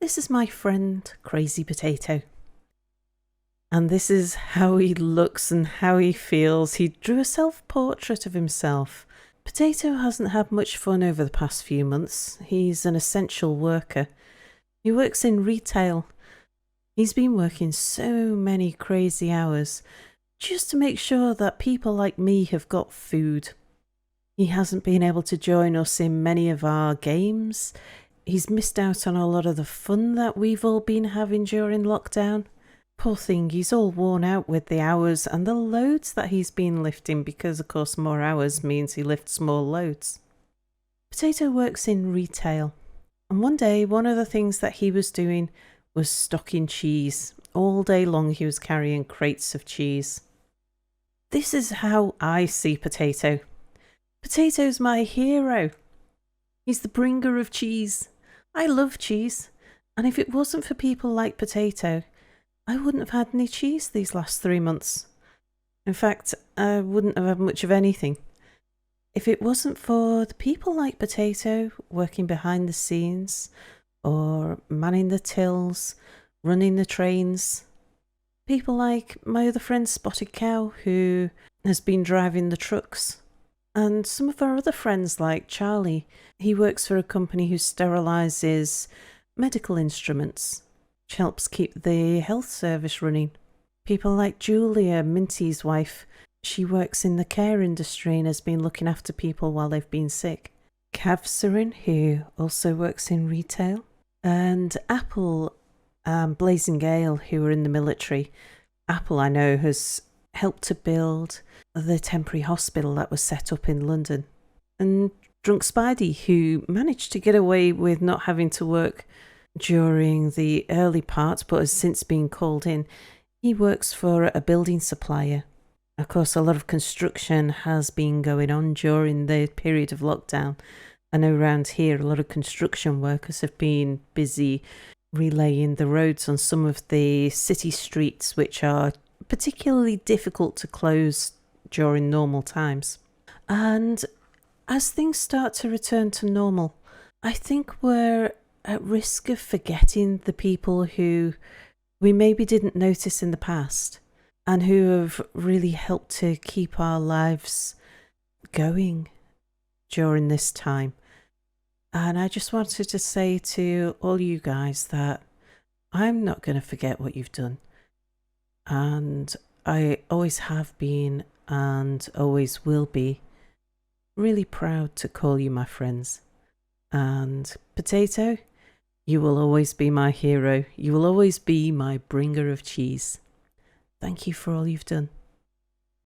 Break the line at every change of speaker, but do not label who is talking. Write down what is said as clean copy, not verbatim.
This is my friend Crazy Potato. And this is how he looks and how he feels. He drew a self-portrait of himself. Potato hasn't had much fun over the past few months. He's an essential worker. He works in retail. He's been working so many crazy hours just to make sure that people like me have got food. He hasn't been able to join us in many of our games. He's missed out on a lot of the fun that we've all been having during lockdown. Poor thing, he's all worn out with the hours and the loads that he's been lifting because, of course, more hours means he lifts more loads. Potato works in retail, and one day one of the things that he was doing was stocking cheese. All day long he was carrying crates of cheese. This is how I see Potato. Potato's my hero. He's the bringer of cheese. I love cheese, and if it wasn't for people like Potato, I wouldn't have had any cheese these last 3 months. In fact, I wouldn't have had much of anything. If it wasn't for the people like Potato working behind the scenes, or manning the tills, running the trains, people like my other friend Spotted Cow, who has been driving the trucks, and some of our other friends like Charlie. He works for a company who sterilises medical instruments, which helps keep the health service running. People like Julia, Minty's wife. She works in the care industry and has been looking after people while they've been sick. Kavsarin, who also works in retail. And Apple and Blazing Gale, who are in the military. Apple, I know, has helped to build the temporary hospital that was set up in London. And Drunk Spidey, who managed to get away with not having to work during the early part but has since been called in. He works for a building supplier. Of course, a lot of construction has been going on during the period of lockdown. I know around here a lot of construction workers have been busy relaying the roads on some of the city streets, which are particularly difficult to close during normal times. And as things start to return to normal, I think we're at risk of forgetting the people who we maybe didn't notice in the past and who have really helped to keep our lives going during this time. And I just wanted to say to all you guys that I'm not going to forget what you've done. And I always have been and always will be really proud to call you my friends. And Potato, you will always be my hero. You will always be my bringer of cheese. Thank you for all you've done.